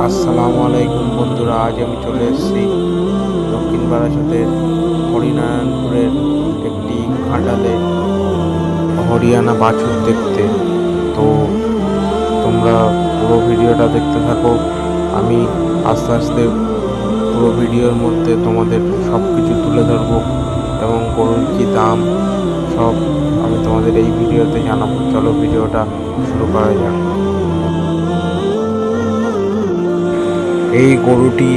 আসসালামু আলাইকুম বন্ধুরা, আজ আমি চলে এসেছি দক্ষিণ বারাসাতের হরিনারায়ণপুরের একটি খাঁটালে হরিয়ানা বাছুর দেখতে। তো তোমরা পুরো ভিডিওটা দেখতে থাকো। আমি আস্তে আস্তে পুরো ভিডিওর মধ্যে তোমাদের সব কিছু তুলে ধরবো এবং গরুর কী দাম সব আমি তোমাদের এই ভিডিওতে জানাবো। চলো ভিডিওটা শুরু করা যাক। এই গরুটি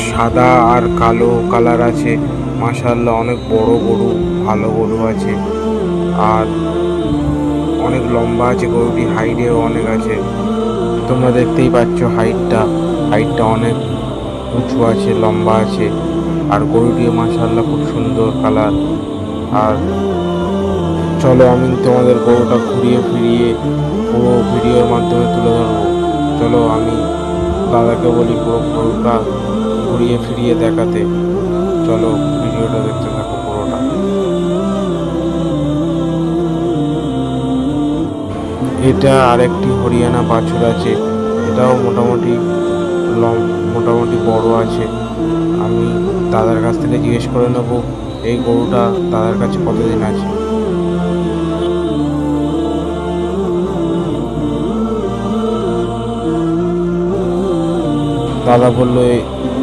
সাদা আর কালো কালার আছে। মাশাআল্লাহ, অনেক বড় গরু, ভালো গরু আছে আর অনেক লম্বা আছে। গরুটি হাইটেও অনেক আছে, তোমরা দেখতেই পাচ্ছ হাইটটা অনেক উঁচু আছে, লম্বা আছে। আর গরুটি মাশাআল্লাহ খুব সুন্দর কালার। আর চলো আমি তোমাদের গরুটা ঘুরিয়ে ফিরিয়ে পুরো ভিডিওর মাধ্যমে তুলে ধরবো। চলো আমি দাদাকে বলি পুরো গরুটা ঘুরিয়ে ফিরিয়ে দেখাতে। চলো ভিডিওটা দেখতে থাকো পুরোটা। এটা আরেকটি হরিয়ানা বাছুর আছে, এটাও মোটামুটি বড় আছে। আমি দাদার কাছ থেকে জিজ্ঞেস করে নেব এই গরুটা দাদার কাছে কতদিন আছে। দাদা বলল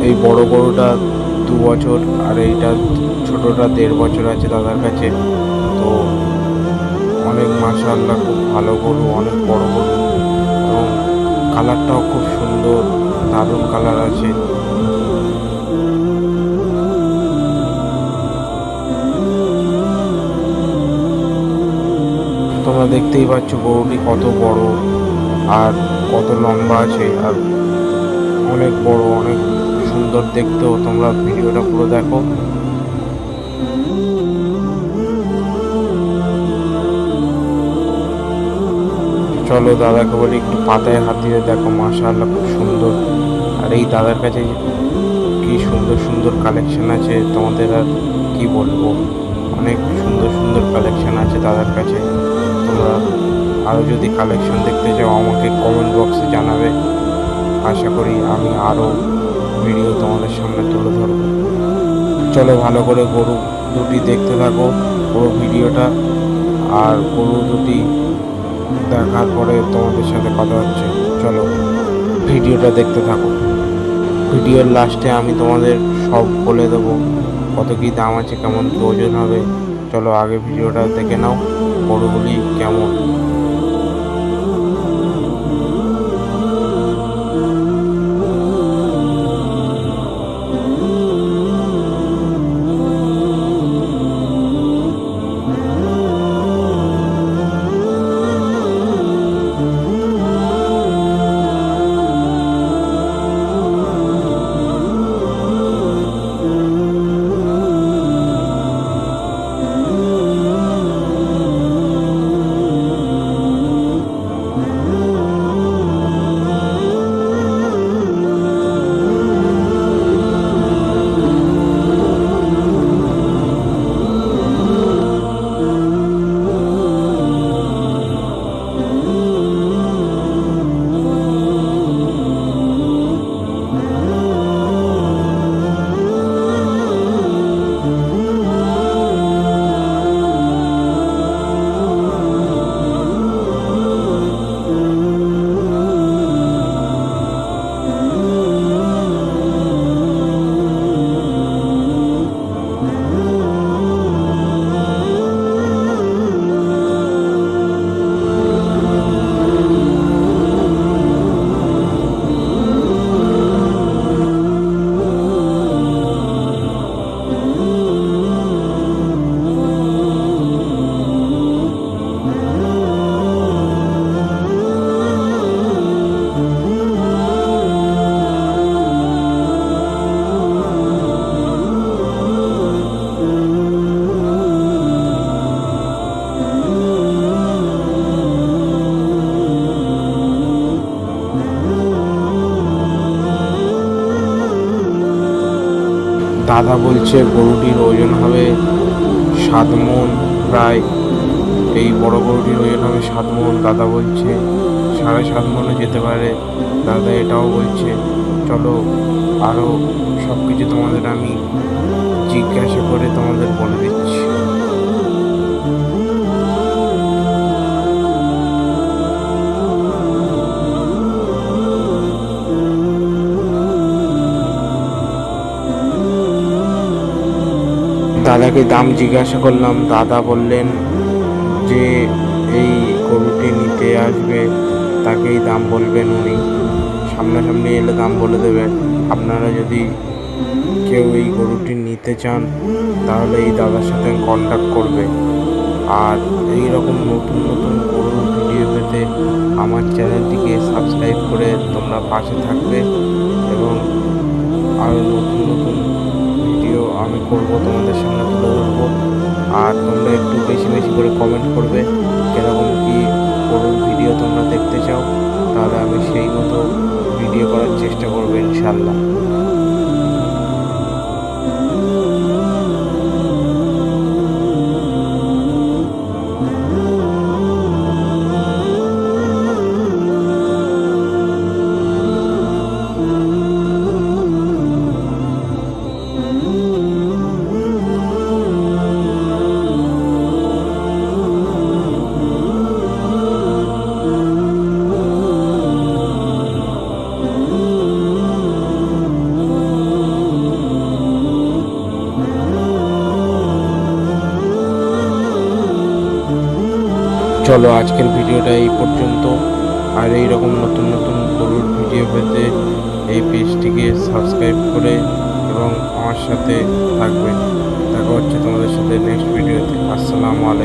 এই বড় গরুটা 2 বছর আর এইটা ছোটটা 1.5 বছর আছে দাদার কাছে। তো অনেক মাশাআল্লাহ খুব ভালো গরু, অনেক বড় গরু এবং কালারটাও খুব সুন্দর, দারুণ কালার আছে। তোমরা দেখতেই পাচ্ছ গরুটি কত বড় আর কত লম্বা আছে আর অনেক বড়, অনেক সুন্দর দেখতেও। তোমরা ভিডিওটা পুরো দেখো। চলো দাদাকে বলি একটু পাতায় হাত দিয়ে দেখো, মাশাআল্লাহ খুব সুন্দর। আর এই দাদার কাছে কি সুন্দর সুন্দর কালেকশন আছে, তোমাদের আর কি বলবো। অনেক সুন্দর সুন্দর কালেকশন আছে দাদার কাছে। তোমরা আরও যদি কালেকশন দেখতে চাও আমাকে কমেন্ট বক্সে জানাবে। আশা করি আমি আরও ভিডিও তোমাদের সামনে তুলে ধরবো। চলো ভালো করে গরু দুটি দেখতে থাকো পুরো ভিডিওটা। আর গরু দুটি দেখার পরে তোমাদের সাথে কথা হচ্ছে। চলো ভিডিওটা দেখতে থাকো। ভিডিওর লাস্টে আমি তোমাদের সব বলে দেবো কত কী দাম আছে, কেমন কী ওজন হবে। চলো আগে ভিডিওটা দেখে নাও গরুগুলি কেমন। দাদা বলছে গরুটির ওজন হবে 7 মণ প্রায়। এই বড় গরুটির ওজন হবে 7 মণ, দাদা বলছে 7.5 মণও যেতে পারে, দাদা এটাও বলছে। চলো আরও সব কিছু তোমাদের আমি জিজ্ঞাসা করে তোমাদের বলে দিচ্ছি। দাদাকে দাম জিজ্ঞাসা করলাম, দাদা বললেন যে এই গরুটি নিতে আসবে তাকেই দাম বলবেন উনি, সামনাসামনি এলে দাম বলে দেবেন। আপনারা যদি কেউ এই গরুটি নিতে চান তাহলে এই দাদার সাথে কন্ট্যাক্ট করবে। আর এই রকম নতুন নতুন গরুর ভিডিও পেতে আমার চ্যানেলটিকে সাবস্ক্রাইব করে তোমরা পাশে থাকবে, এবং আরও নতুন নতুন ভিডিও আমি করব, তোমাদের সামনে তুলে ধরবো। আর তোমরা একটু বেশি বেশি করে কমেন্ট করবে কীরকম কী গরুর ভিডিও তোমরা দেখতে চাও, তাহলে আমি সেই মতো ভিডিও করার চেষ্টা করবো ইনশাল্লাহ। চলো আজকের ভিডিওটা এই পর্যন্ত। আর এই রকম নতুন নতুন গরুর ভিডিও পেতে এই পেজটিকে সাবস্ক্রাইব করে এবং আমার সাথে থাকবেন। দেখা হচ্ছে তোমাদের সাথে নেক্সট ভিডিওতে। আসসালামু আলাইকুম।